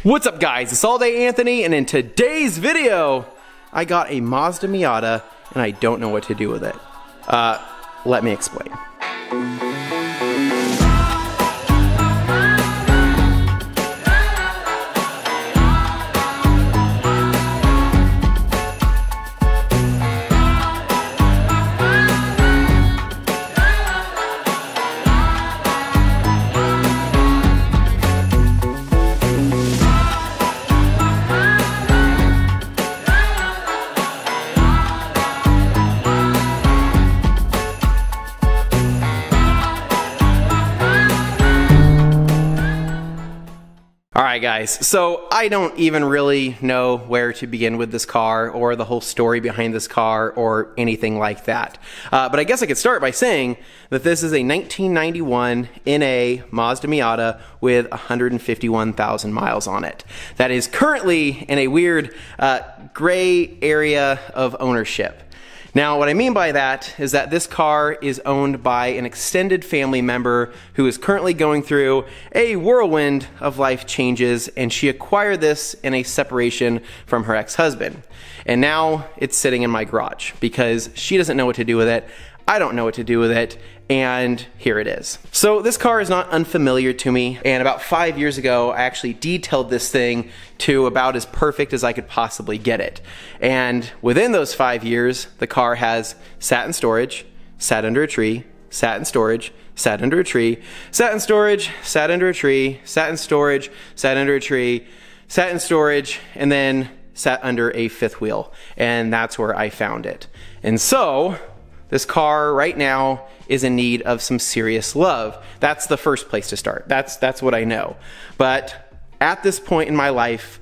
What's up guys, it's All Day Anthony, and in today's video, I got a Mazda Miata and I don't know what to do with it. Let me explain. Alright guys, so I don't even really know where to begin with this car or the whole story behind this car or anything like that. But I guess I could start by saying that this is a 1991 NA Mazda Miata with 151,000 miles on it. That is currently in a weird gray area of ownership. Now, what I mean by that is that this car is owned by an extended family member who is currently going through a whirlwind of life changes, and she acquired this in a separation from her ex-husband. And now it's sitting in my garage because she doesn't know what to do with it. I don't know what to do with it, and here it is. So this car is not unfamiliar to me, and about 5 years ago I actually detailed this thing to about as perfect as I could possibly get it. And within those 5 years, the car has sat in storage, sat under a tree, sat in storage, sat under a tree, sat in storage, sat under a tree, sat in storage, sat under a tree, sat in storage, and then sat under a fifth wheel. And that's where I found it. And so this car right now is in need of some serious love. That's the first place to start. That's what I know. But at this point in my life,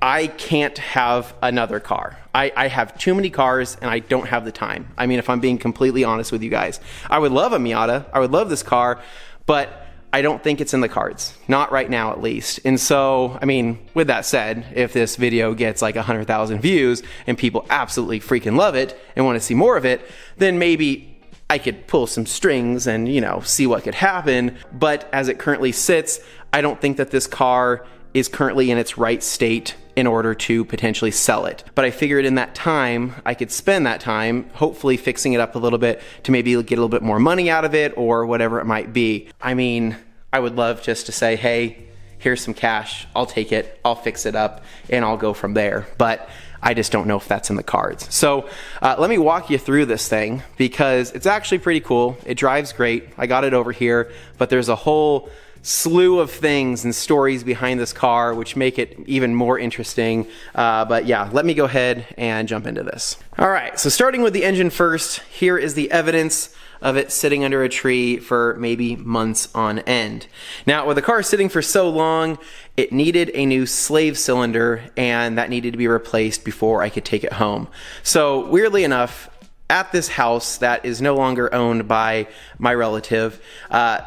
I can't have another car. I have too many cars and I don't have the time. I mean, if I'm being completely honest with you guys, I would love a Miata. I would love this car, but I don't think it's in the cards. Not right now, at least. And so, I mean, with that said, if this video gets like 100,000 views and people absolutely freaking love it and want to see more of it, then maybe I could pull some strings and, you know, see what could happen. But as it currently sits, I don't think that this car is currently in its right state in order to potentially sell it. But I figured in that time, I could spend that time hopefully fixing it up a little bit to maybe get a little bit more money out of it or whatever it might be. I mean, I would love just to say, hey, here's some cash, I'll take it, I'll fix it up, and I'll go from there. But I just don't know if that's in the cards. So let me walk you through this thing because it's actually pretty cool. It drives great. I got it over here, but there's a whole slew of things and stories behind this car which make it even more interesting. But yeah, let me go ahead and jump into this. All right, so starting with the engine first, here is the evidence of it sitting under a tree for maybe months on end. Now, with the car sitting for so long, it needed a new slave cylinder, and that needed to be replaced before I could take it home. So weirdly enough, at this house that is no longer owned by my relative,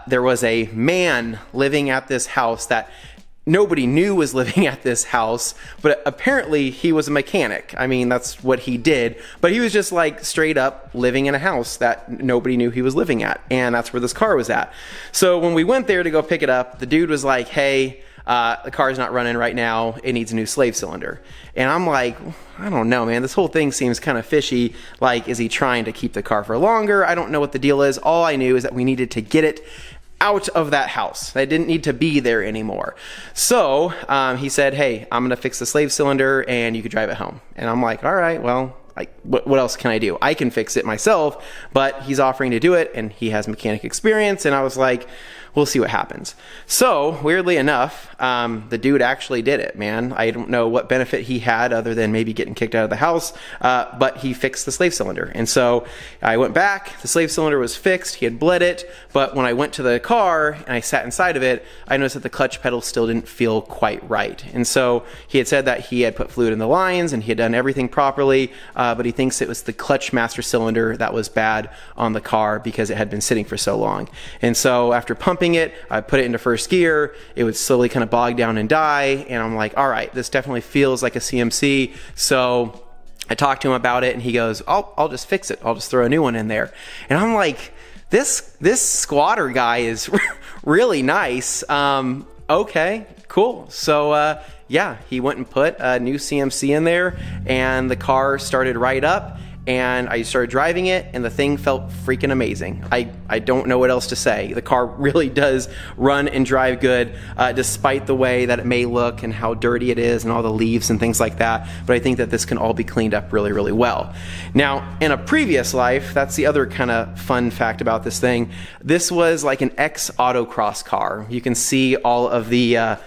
there was a man living at this house that nobody knew was living at this house, but apparently he was a mechanic. I mean, that's what he did, but he was just like straight up living in a house that nobody knew he was living at, and that's where this car was at. So when we went there to go pick it up, the dude was like, hey, the car's not running right now, it needs a new slave cylinder. And I'm like, I don't know, man, this whole thing seems kind of fishy. Like, is he trying to keep the car for longer? I don't know what the deal is. All I knew is that we needed to get it out of that house. I didn't need to be there anymore. So he said, hey, I'm gonna fix the slave cylinder and you could drive it home. And I'm like, all right, well, what else can I do? I can fix it myself, but he's offering to do it and he has mechanic experience. And I was like, we'll see what happens. So weirdly enough, the dude actually did it, man. I don't know what benefit he had other than maybe getting kicked out of the house, but he fixed the slave cylinder. And so I went back, the slave cylinder was fixed, he had bled it, but when I went to the car and I sat inside of it, I noticed that the clutch pedal still didn't feel quite right. And so he had said that he had put fluid in the lines and he had done everything properly, but he thinks it was the clutch master cylinder that was bad on the car because it had been sitting for so long. And so after pumping it, I put it into first gear, it would slowly kind of bog down and die, and I'm like, all right, this definitely feels like a CMC. So I talked to him about it and he goes, I'll just fix it, I'll just throw a new one in there. And I'm like, this squatter guy is really nice. okay, cool. So yeah, he went and put a new CMC in there, and the car started right up, and I started driving it, and the thing felt freaking amazing. I don't know what else to say. The car really does run and drive good, despite the way that it may look and how dirty it is and all the leaves and things like that. But I think that this can all be cleaned up really, really well. Now, in a previous life, that's the other kind of fun fact about this thing. This was like an ex-autocross car. You can see all of the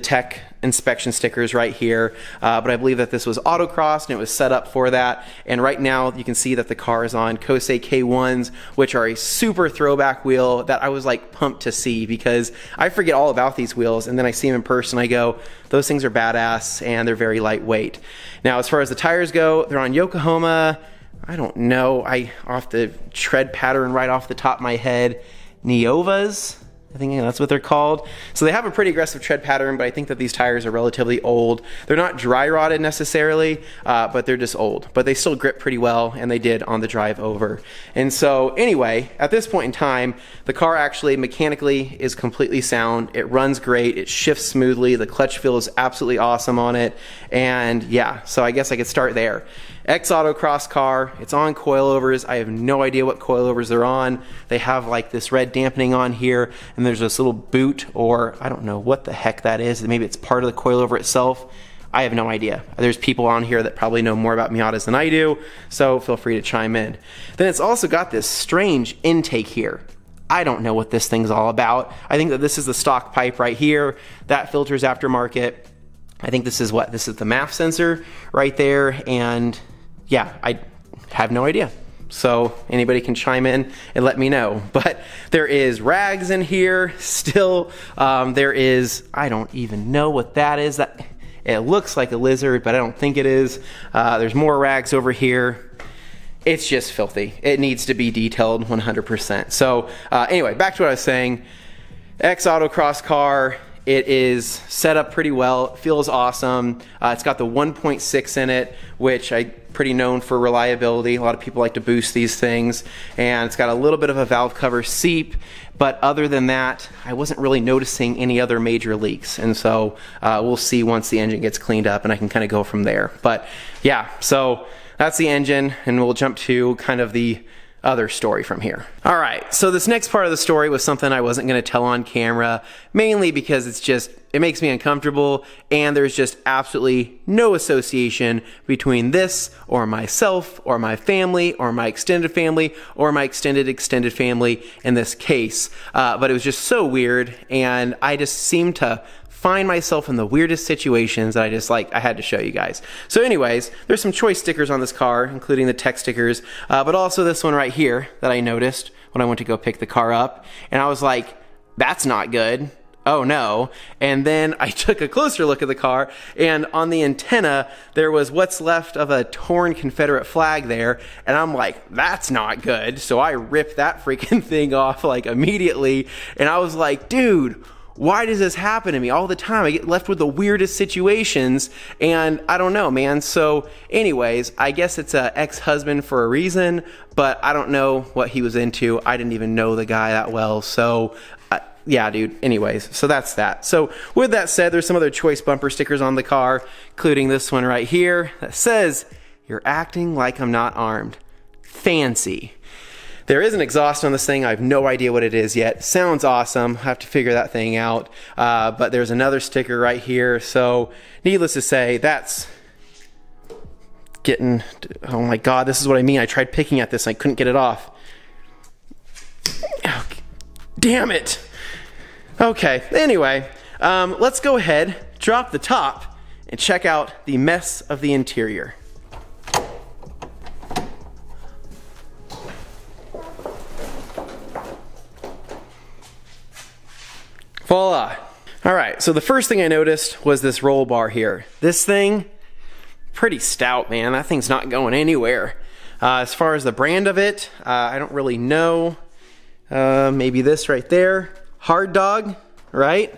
tech inspection stickers right here, but I believe that this was autocross and it was set up for that. And right now you can see that the car is on Kosei K1s, which are a super throwback wheel that I was like pumped to see, because I forget all about these wheels, and then I see them in person, I go, those things are badass and they're very lightweight. Now, as far as the tires go, they're on Yokohama, I don't know, off the tread pattern right off the top of my head, Neovas, I think that's what they're called. So they have a pretty aggressive tread pattern, but I think that these tires are relatively old. They're not dry rotted necessarily, but they're just old. But they still grip pretty well, and they did on the drive over. And so anyway, at this point in time, the car actually mechanically is completely sound. It runs great. It shifts smoothly. The clutch feel is absolutely awesome on it. And yeah, so I guess I could start there. Ex-autocross car, it's on coilovers. I have no idea what coilovers they're on. They have like this red dampening on here, and there's this little boot, or I don't know what the heck that is. Maybe it's part of the coilover itself. I have no idea. There's people on here that probably know more about Miatas than I do, so feel free to chime in. Then it's also got this strange intake here. I don't know what this thing's all about. I think that this is the stock pipe right here. That filter's aftermarket. I think this is what? This is the MAF sensor right there, and yeah, I have no idea. So anybody can chime in and let me know. But there is rags in here still. There is, I don't even know what that is. It looks like a lizard, but I don't think it is. There's more rags over here. It's just filthy. It needs to be detailed 100%. So anyway, back to what I was saying. Ex-autocross car. It is set up pretty well, feels awesome. It's got the 1.6 in it, which I'm pretty known for reliability. A lot of people like to boost these things. And it's got a little bit of a valve cover seep, but other than that, I wasn't really noticing any other major leaks. And so we'll see once the engine gets cleaned up, and I can kind of go from there. But yeah, so that's the engine, and we'll jump to kind of the other story from here. All right, so this next part of the story was something I wasn't going to tell on camera, mainly because it makes me uncomfortable, and there's just absolutely no association between this or myself or my family or my extended family or my extended family in this case. But it was just so weird, and I just seemed to find myself in the weirdest situations that I had to show you guys. So anyways, there's some choice stickers on this car, including the tech stickers, but also this one right here that I noticed when I went to go pick the car up, and I was like, that's not good. Oh no. And then I took a closer look at the car, and on the antenna there was what's left of a torn Confederate flag there, and I'm like, that's not good. So I ripped that freaking thing off like immediately, and I was like, dude, why does this happen to me all the time? I get left with the weirdest situations, and I don't know, man. So anyways, I guess it's an ex-husband for a reason, but I don't know what he was into. I didn't even know the guy that well. So yeah, dude. Anyways, so that's that. So with that said, there's some other choice bumper stickers on the car, including this one right here that says, "You're acting like I'm not armed." Fancy. There is an exhaust on this thing. I have no idea what it is yet. Sounds awesome. I have to figure that thing out. But there's another sticker right here. So needless to say, that's getting, oh my God, this is what I mean. I tried picking at this. I couldn't get it off. Oh, damn it. Okay, anyway, let's go ahead, drop the top, and check out the mess of the interior. Voila. All right, so the first thing I noticed was this roll bar here. This thing, pretty stout, man. That thing's not going anywhere. As far as the brand of it, I don't really know. Maybe this right there. Hard Dog, right?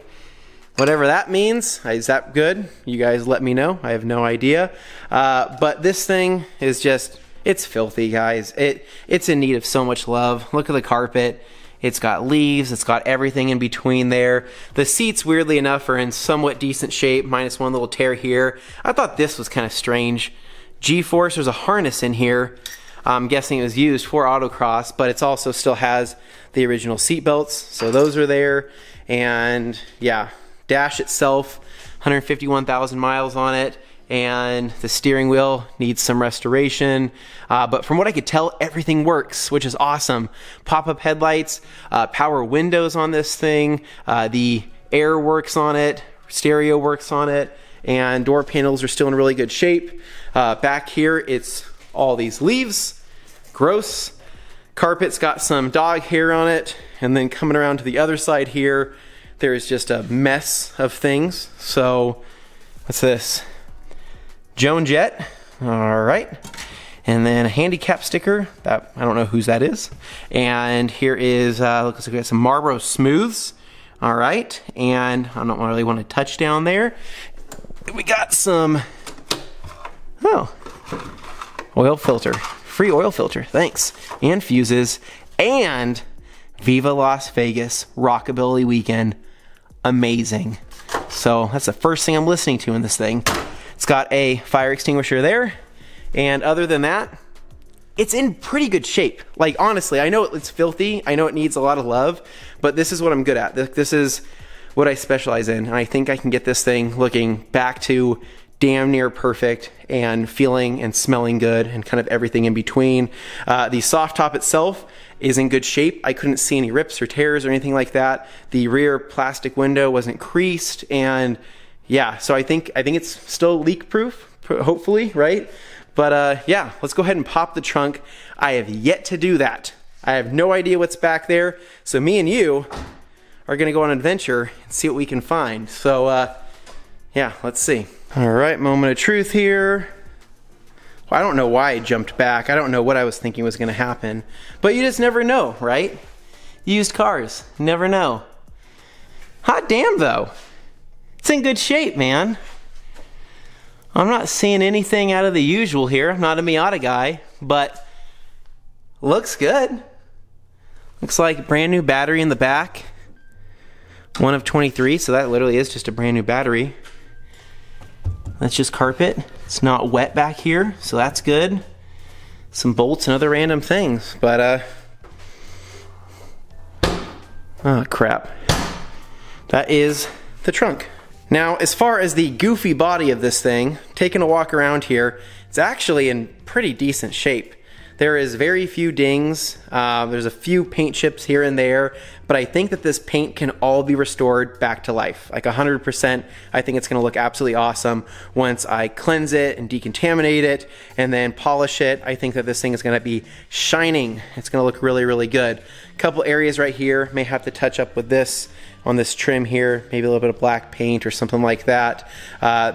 Whatever that means. Is that good? You guys let me know. I have no idea. But this thing is just, it's filthy, guys. It's in need of so much love. Look at the carpet. It's got leaves. It's got everything in between there. The seats, weirdly enough, are in somewhat decent shape, minus one little tear here. I thought this was kind of strange. G-force, there's a harness in here. I'm guessing it was used for autocross, but it also still has the original seat belts, so those are there. And yeah, dash itself, 151,000 miles on it, and the steering wheel needs some restoration. But from what I could tell, everything works, which is awesome. Pop-up headlights, power windows on this thing, the air works on it, stereo works on it, and door panels are still in really good shape. Back here, it's all these leaves, gross. Carpet's got some dog hair on it, and then coming around to the other side here, there's just a mess of things. So, what's this? Joan Jett, all right. And then a handicap sticker, that I don't know whose that is. And here is, looks like we got some Marlboro Smooths, all right. And I don't really want to touch down there. We got some, oil filter, free oil filter, thanks. And fuses, and Viva Las Vegas, Rockabilly Weekend, amazing. So that's the first thing I'm listening to in this thing. It's got a fire extinguisher there, and other than that, it's in pretty good shape. Like, honestly, I know it's filthy, I know it needs a lot of love, but this is what I'm good at. This is what I specialize in, and I think I can get this thing looking back to damn near perfect and feeling and smelling good and kind of everything in between. The soft top itself is in good shape. I couldn't see any rips or tears or anything like that. The rear plastic window wasn't creased, and yeah, so I think it's still leak proof, hopefully, right? But yeah, let's go ahead and pop the trunk. I have yet to do that. I have no idea what's back there, so me and you are gonna go on an adventure and see what we can find. So yeah, let's see. All right, moment of truth here. Well, I don't know why I jumped back. I don't know what I was thinking was gonna happen, but you just never know, right? Used cars, never know. Hot damn though. It's in good shape, man. I'm not seeing anything out of the usual here. I'm not a Miata guy, but looks good. Looks like a brand new battery in the back. One of 23, so that literally is just a brand new battery. That's just carpet. It's not wet back here, so that's good. Some bolts and other random things, but oh crap. That is the trunk. Now, as far as the goofy body of this thing, taking a walk around here, it's actually in pretty decent shape. There is very few dings. There's a few paint chips here and there, but I think that this paint can all be restored back to life. Like 100%, I think it's gonna look absolutely awesome once I cleanse it and decontaminate it and then polish it. I think that this thing is gonna be shining. It's gonna look really, really good. A couple areas right here may have to touch up with this on this trim here, maybe a little bit of black paint or something like that.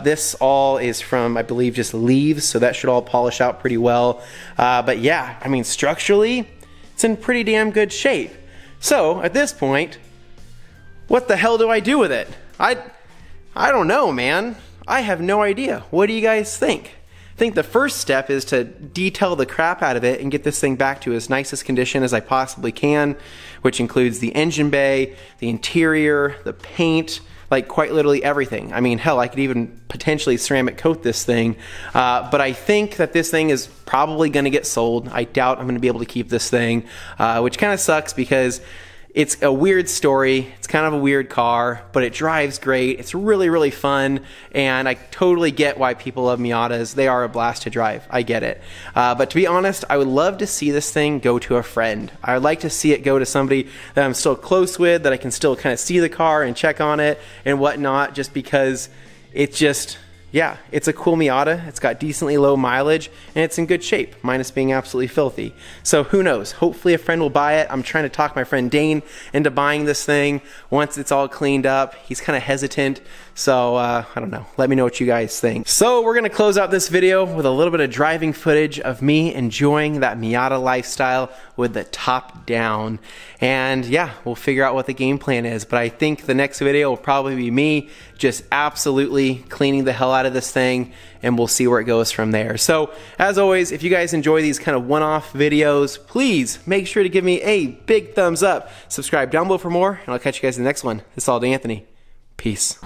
This all is from, I believe, just leaves, so that should all polish out pretty well. But yeah, I mean, structurally, it's in pretty damn good shape. So at this point, what the hell do I do with it? I don't know, man. I have no idea. What do you guys think? I think the first step is to detail the crap out of it and get this thing back to as nice a condition as I possibly can, which includes the engine bay, the interior, the paint, like quite literally everything. I mean, hell, I could even potentially ceramic coat this thing, but I think that this thing is probably gonna get sold. I doubt I'm gonna be able to keep this thing, which kind of sucks because it's a weird story. It's kind of a weird car, but it drives great. It's really, really fun, and I totally get why people love Miatas. They are a blast to drive. I get it. But to be honest, I would love to see this thing go to a friend. I would like to see it go to somebody that I'm still close with, that I can still kind of see the car and check on it and whatnot, just because it's just, yeah, it's a cool Miata. It's got decently low mileage, and it's in good shape, minus being absolutely filthy. So who knows? Hopefully a friend will buy it. I'm trying to talk my friend Dane into buying this thing once it's all cleaned up. He's kind of hesitant, So I don't know, let me know what you guys think. So we're gonna close out this video with a little bit of driving footage of me enjoying that Miata lifestyle with the top down. And yeah, we'll figure out what the game plan is, but I think the next video will probably be me just absolutely cleaning the hell out of this thing, and we'll see where it goes from there. So as always, if you guys enjoy these kind of one-off videos, please make sure to give me a big thumbs up, subscribe down below for more, and I'll catch you guys in the next one. This is All Day Anthony. Peace.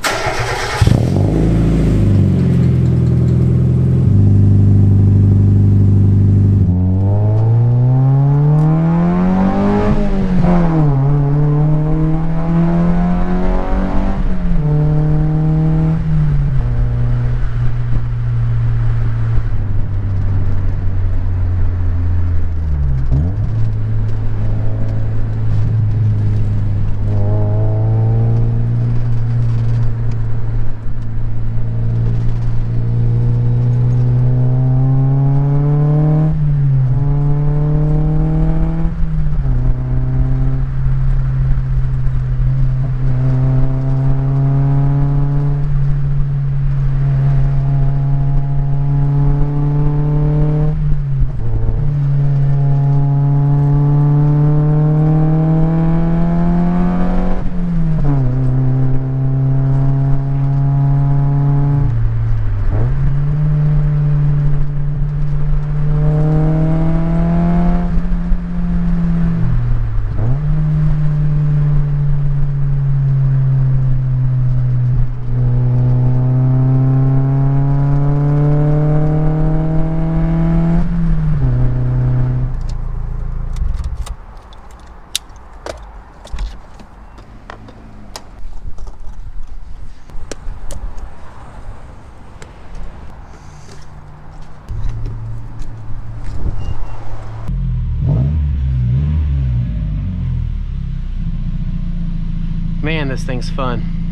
Man, this thing's fun.